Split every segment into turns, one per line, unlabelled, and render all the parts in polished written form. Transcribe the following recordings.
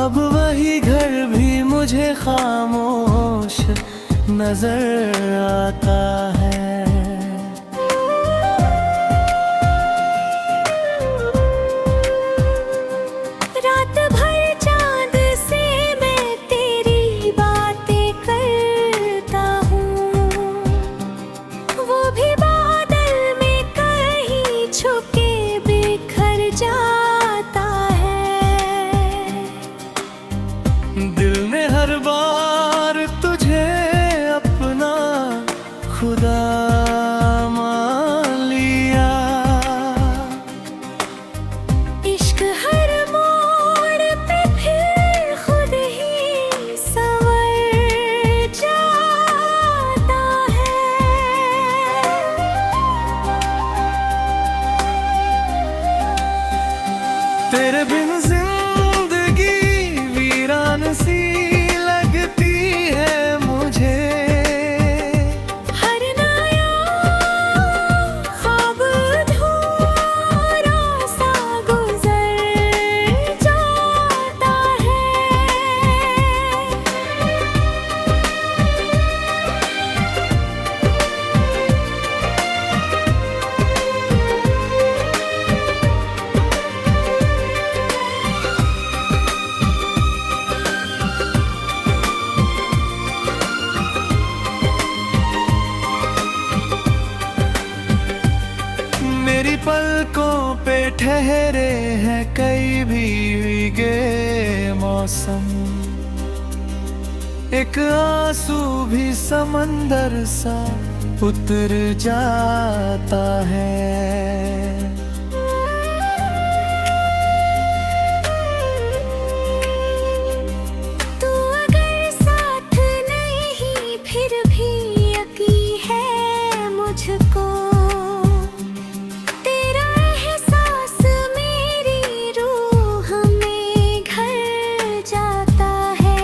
अब वही घर भी मुझे खामोश नजर आता है।
रात भर चांद से मैं तेरी बातें करता हूँ, वो भी बादल में कहीं छुपके बिखर जाता है।
दिल ने हर बार तुझे अपना खुदा मान लिया।
इश्क हर मोड़ पे फिर खुद ही संवर जाता है।
तेरे बिन जिंदगी वीरान सी लगती है मुझे।
हर नया ख्वाब अधूरा सा गुजर जाता है।
मेरी पलकों पे ठहरे हैं कई भीगे मौसम। एक आंसू भी समंदर सा उतर जाता है।
तू अगर साथ नहीं फिर भी यकीन है मुझको। तेरा एहसास मेरी रूह में घर जाता है।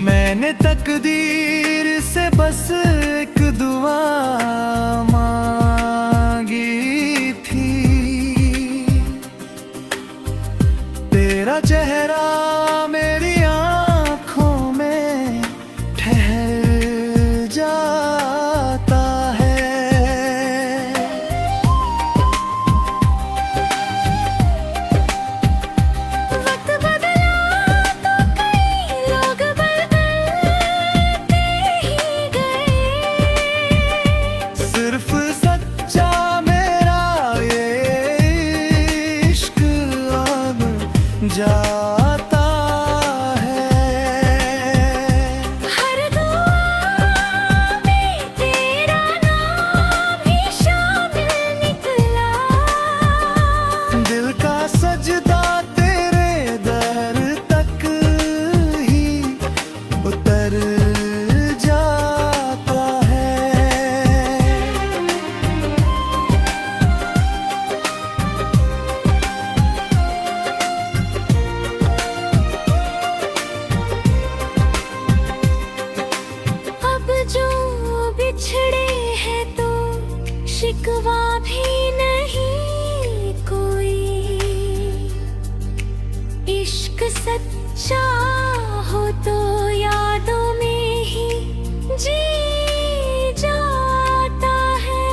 मैंने तकदीर से बस एक दुआ मांगी थी। तेरा चेहरा मेरी आंखों में ठहर जाता है।
वक्त बदला तो कई लोग बदलते ही गए।
सिर्फ सच्चा मेरा ये इश्क अब जाता है।
हर दुआ में तेरा नाम ही शामिल निकला।
दिल का सजदा तेरे दर तक ही उतर जाता है।
अब जो बिछड़े हैं तो शिकवा भी नहीं कोई। इश्क सच्चा हो तो यादों में ही जी जाता है।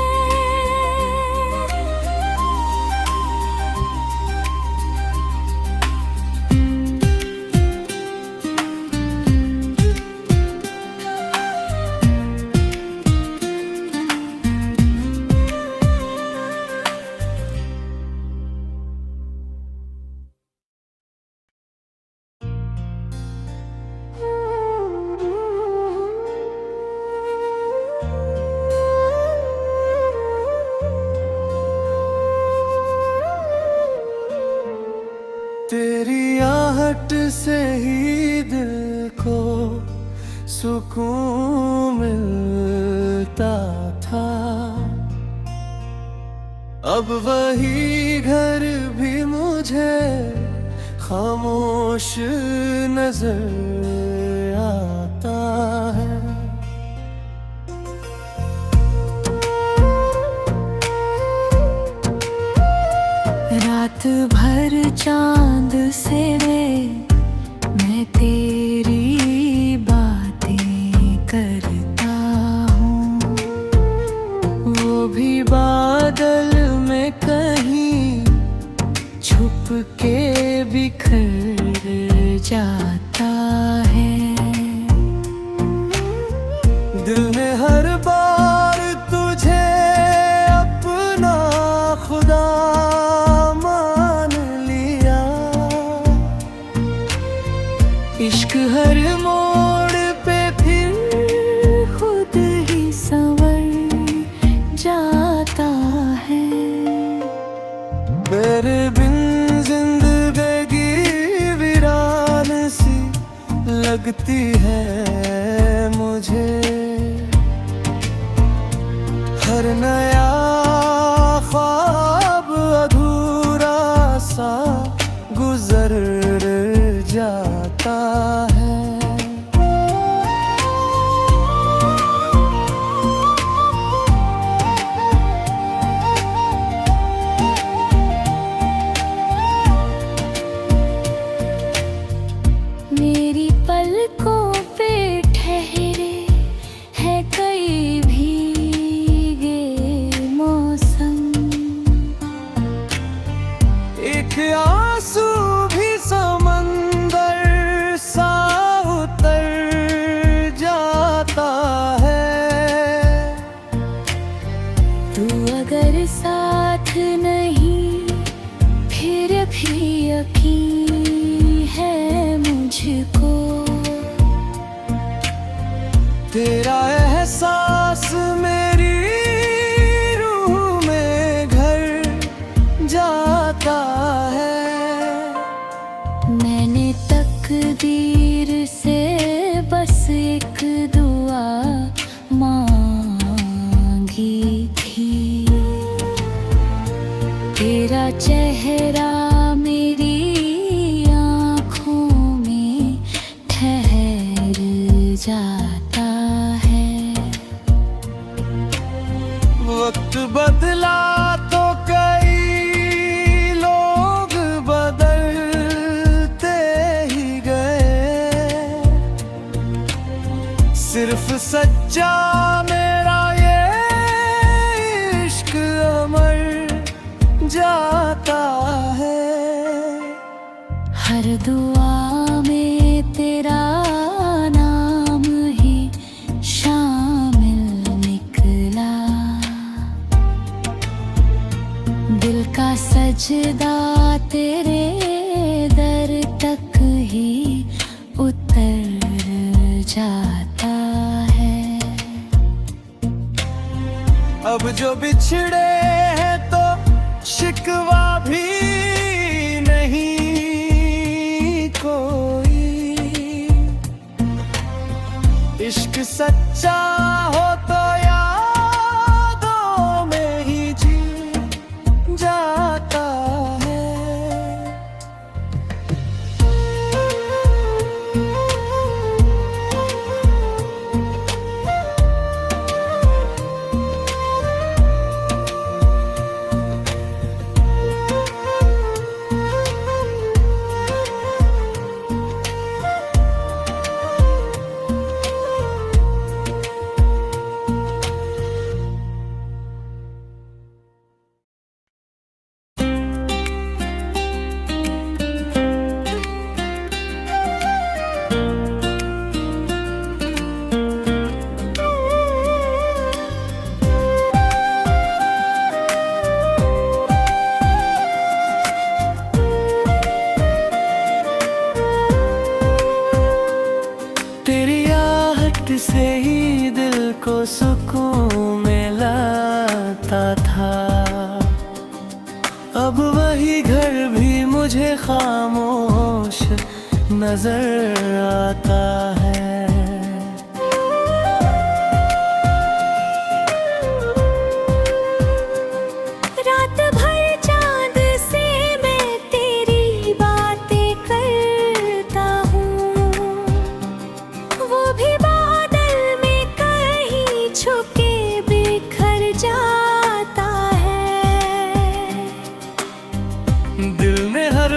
तेरी आहट से ही दिल को सुकून मिलता था। अब वही घर भी मुझे खामोश नजर आता है।
रात भर चांद से मैं तेरी बातें करता हूँ,
वो भी बादल में कहीं छुप के बिखर जाता है। दिल ने हर बार तुझे अपना खुदा मान लिया, इश्क हर मोड़ पे फिर खुद ही संवर जाता है। मेरे बिन जिंदगी वीरान सी लगती है मुझे, हर नया ख्वाब अधूरा सा गुजर जाता है।
मेरी पलकों पे ठहरे है कई भीगे मौसम,
एक आंसू भी समंदर सा उतर जाता है।
तू अगर साथ नहीं फिर भी यकीन है मुझको,
तेरा एहसास मेरी रूह में घर जाता है।
मैंने तकदीर से बस एक दुआ मांगी थी, तेरा चेहरा मेरी आँखों में ठहर जाता है।
वक्त बदला तो कई लोग बदलते ही गए, सिर्फ सच्चा मेरा ये इश्क अमर जाता है।
हर दुआ में तेरा नाम ही शामिल निकला, दिल का सजदा तेरे दर तक ही उतर जाता है।
अब जो बिछड़े हैं तो शिकवा भी नहीं कोई, इश्क सच्चा हो तो यादों में ही जी जाता है। से ही दिल को सुकून मिलता था, अब वही घर भी मुझे खामोश नजर आता है।
रात भर चांद से मैं तेरी बातें करता हूँ, वो भी छुपके बिखर जाता है।
दिल ने हर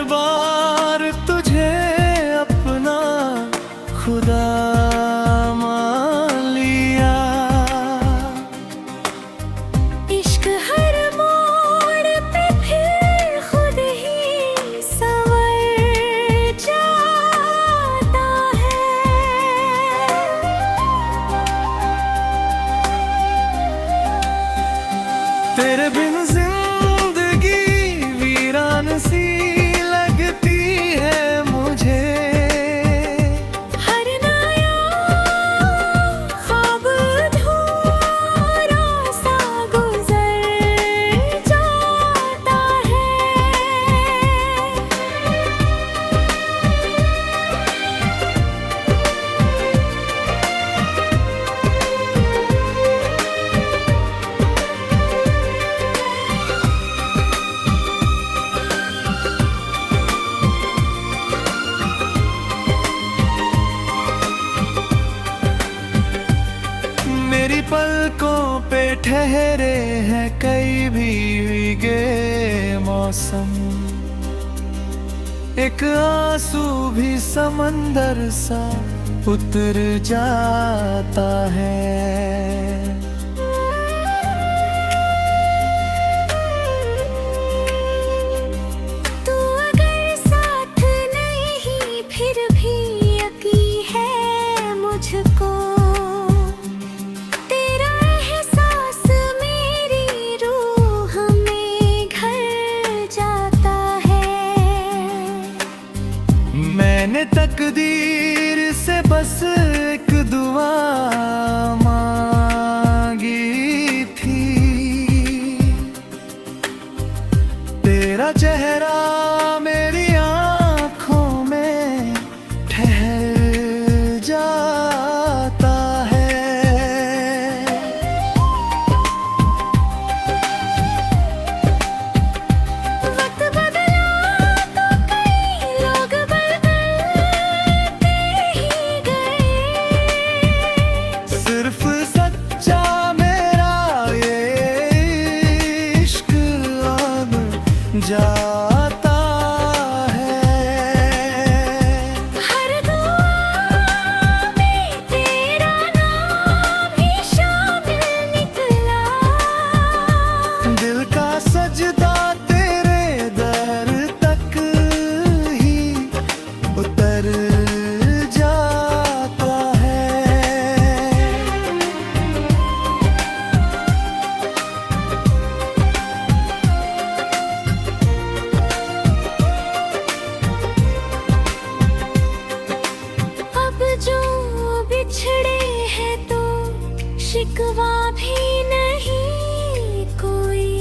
ठहरे हैं कई भीगे मौसम, एक आंसू भी समंदर सा उतर जाता है।
तू अगर साथ नहीं फिर भी यकीन है मुझको, तेरा एहसास मेरी रूह में घर जाता है।
मैंने तकदीर से बस एक दुआ मांगी थी, तेरा चेहरा मेरी आँखों में ठहर जाता है।
वक्त बदला तो कई लोग बदलते ही गए,
सिर्फ सच्चा मेरा ये इश्क अब जाता है।
हर दुआ में तेरा नाम ही शामिल निकला।
दिल का सजदा तेरे दर तक ही उतर जाता है।
अब जो बिछड़े हैं तो शिकवा भी नहीं कोई।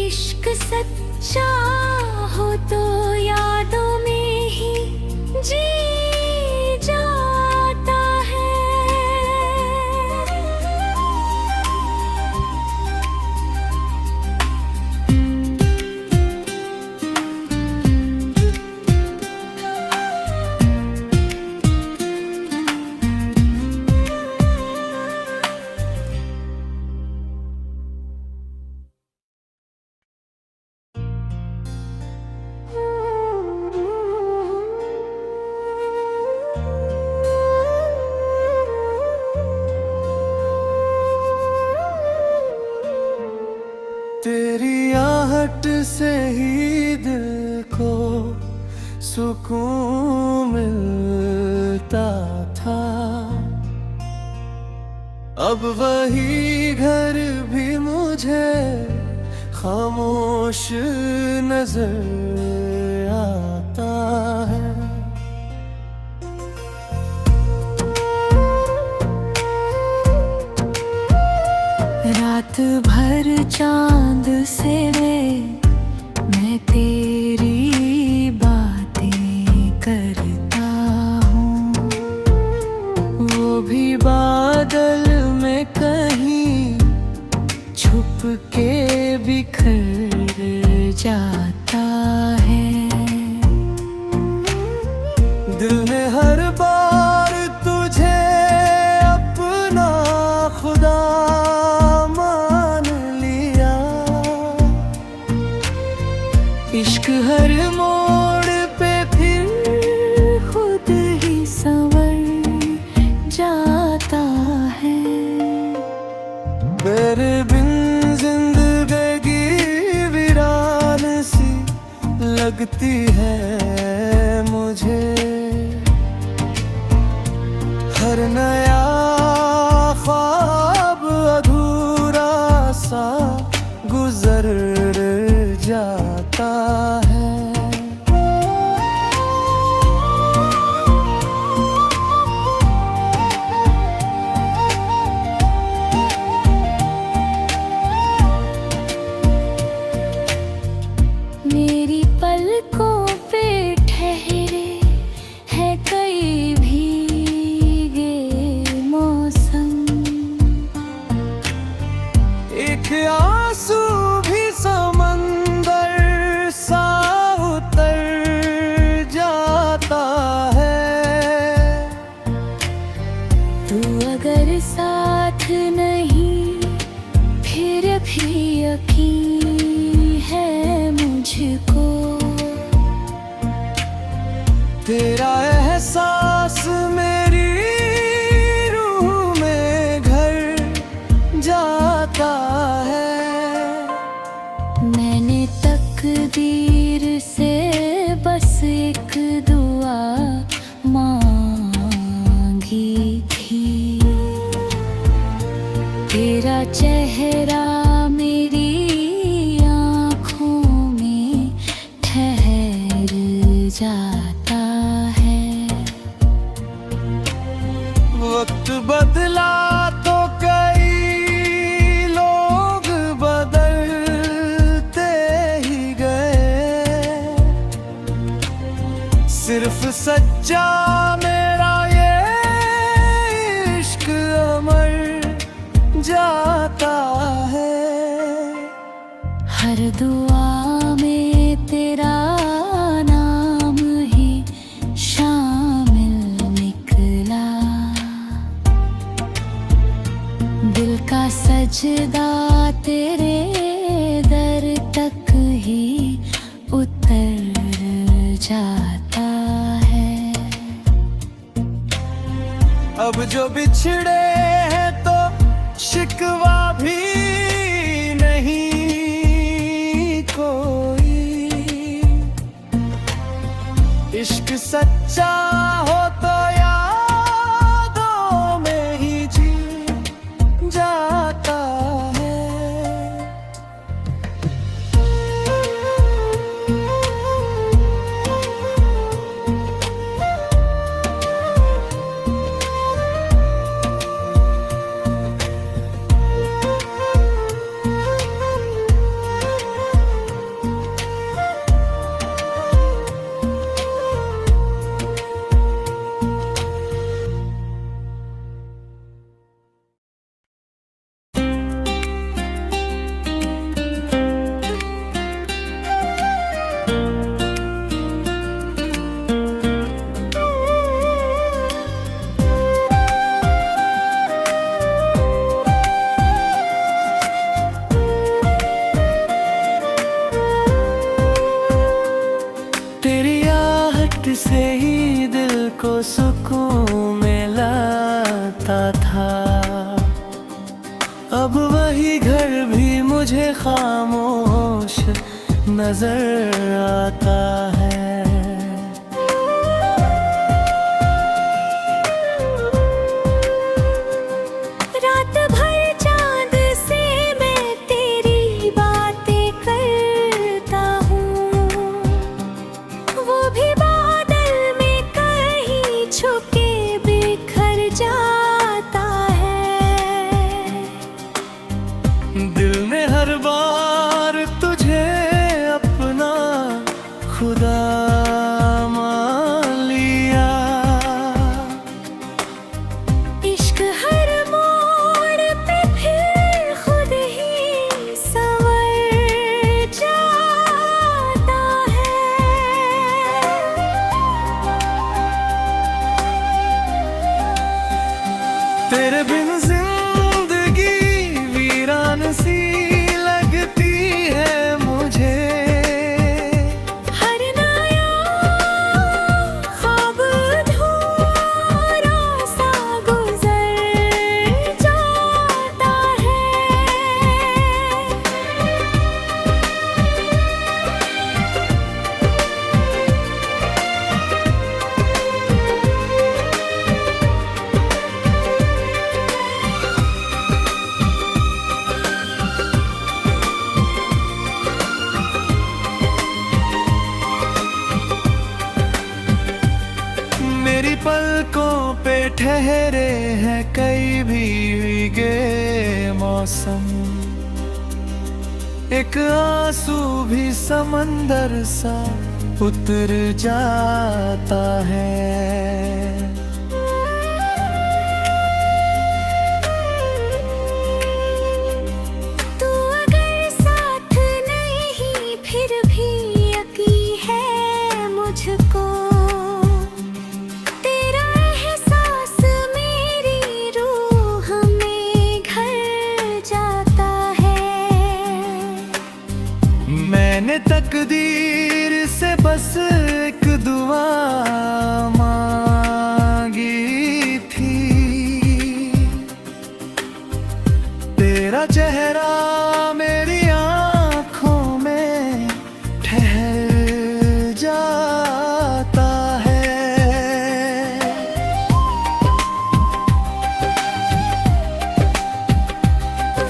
इश्क सच्चा हो तो यादों में ही जी जाता है।
तेरी आहट से ही दिल को सुकून मिलता था, अब वही घर भी मुझे खामोश नजर आता है।
रात भर चांद से मैं तेरी बातें करता हूँ, वो भी बादल में कहीं छुप के बिखर जाता है।
दिल ने हर बार तुझे अपना खुदा मान लिया,
इश्क हर मोड़ पे फिर खुद ही संवर जाता है।
तेरे बिन जिंदगी वीरान सी लगती है मुझे, हर नया ख्वाब अधूरा सा गुजर जाता है।
मेरी पलकों पे ठहरे हैं कई भीगे मौसम,
एक आंसू भी समंदर सा उतर जाता है।
तू अगर साथ नहीं
तेरा एहसास मेरी रूह में घर जाता है।
मैंने तकदीर से बस एक दुआ मांगी थी, तेरा चेहरा मेरी आँखों में ठहर जाता है।
वक्त बदला तो कई लोग बदलते ही गए, सिर्फ सच्चा मेरा ये इश्क अमर जाता है।
हर दुआ में तेरा नाम ही शामिल निकला, दिल का सजदा तेरे दर तक ही उतर जाता है।
अब जो बिछड़े हैं तो शिकवा भी नहीं कोई, इश्क सच्चा हो तो यादों में ही जी जाता है। तेरी आहट से ही दिल को सुकून मिलता था, अब वही घर भी मुझे खामोश नजर आता है।
रात भर चांद से मैं तेरी बातें करता हूँ, वो भी बादल में कहीं छुपके बिखर जाता है।
दिल ने हर बार तुझे अपना खुदा मान लिया,
इश्क हर मोड़ पे फिर खुद ही संवर जाता है।
तेरे बिन जिंदगी वीरान सी लगती है मुझे,
हर नया ख्वाब अधूरा सा गुजर जाता है।
मेरी पलकों पे ठहरे हैं कई भीगे मौसम, एक आंसू भी समंदर सा उतर जाता है।
तू अगर साथ नहीं फिर भी यकीन है मुझको, तेरा एहसास मेरी रूह में घर जाता है।
मैंने तकदीर से बस एक दुआ मांगी थी, तेरा चेहरा मेरी आंखों में ठहर जाता है।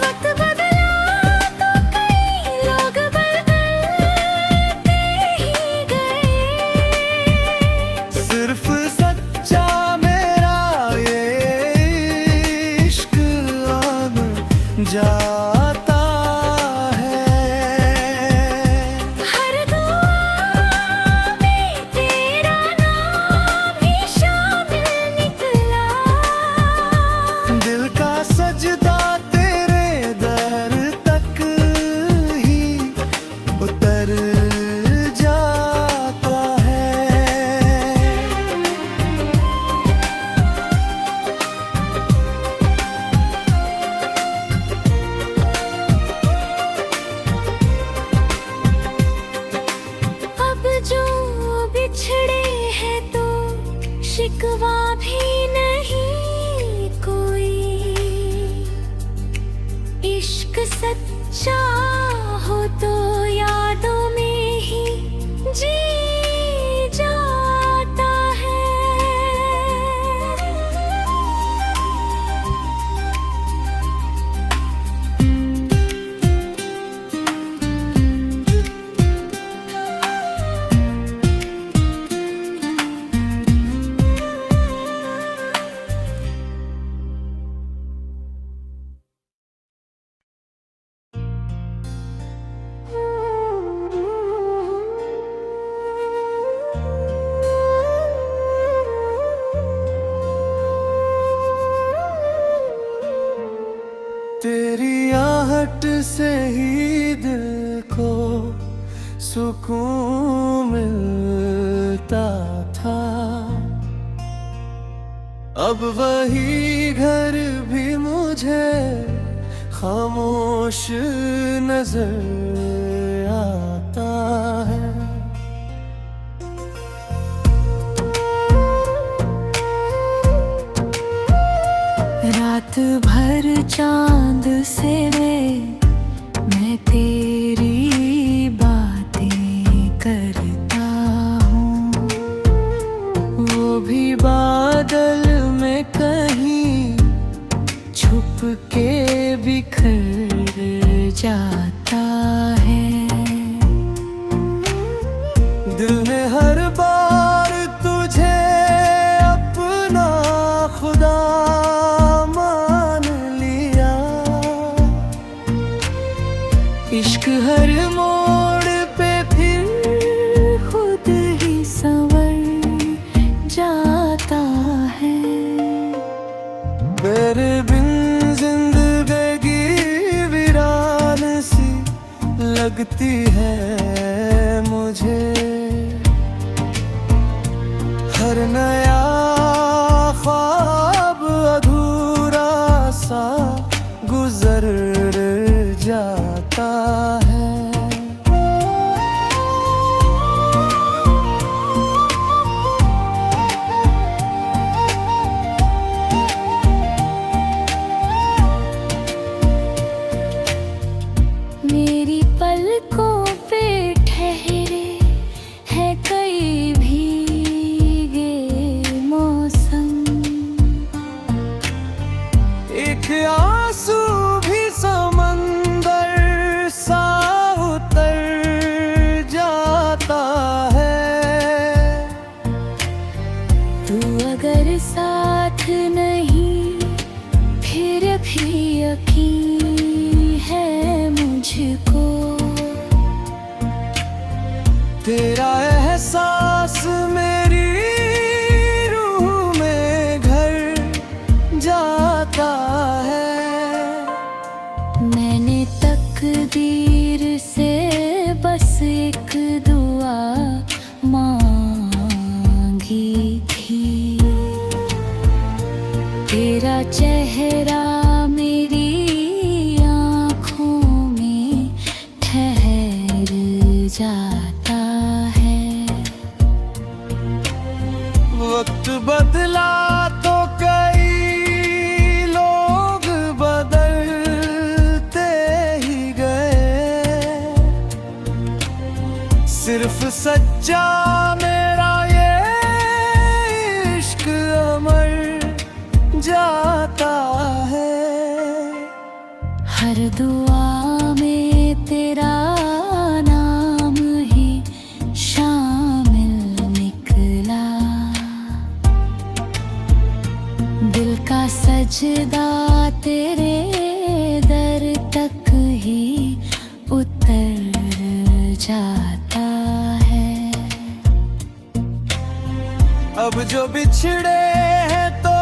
वक्त बदला तो कई लोग बदलते ही गए,
सिर्फ सच्चा मेरा ये इश्क अब जाता है।
हर दुआ में तेरा नाम ही शामिल निकला,
दिल का सजदा तेरे दर तक ही उतर जाता है।
अब जो बिछड़े हैं तो शिकवा भी नहीं कोई, इश्क सच्चा हो तो यादों में ही जी जाता है।
तेरी आहट से ही दिल को सुकून मिलता था, अब वही घर भी मुझे खामोश नजर आता है।
रात भर चांद से मैं तेरी बातें करता हूँ, वो भी बादल में कहीं छुप के बिखर जाता है।
दिल ने हर बार तुझे अपना खुदा मान लिया,
इश्क हर मोड़ पे फिर खुद ही संवर जाता है।
तेरे बिन जिंदगी वीरान सी लगती है मुझे, हर नया ख्वाब अधूरा सा गुजर जाता है।
मेरी पलकों पे ठहरे हैं कई भीगे मौसम,
एक आंसू भी समंदर सा उतर जाता है।
तू अगर साथ नहीं फिर भी यकीन है मुझको,
तेरा एहसास मेरी रूह में घर जाता है।
मैंने तकदीर से बस एक दुआ मांगी थी, तेरा चेहरा मेरी आँखों में ठहर जाता है।
सच्चा मेरा ये इश्क अमर जाता है।
हर दुआ में तेरा नाम ही शामिल निकला। दिल का सजदा तेरे दर तक ही उतर जाता है।
अब जो बिछड़े हैं तो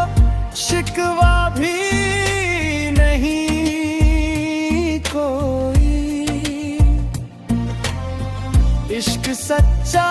शिकवा भी नहीं कोई। इश्क सच्चा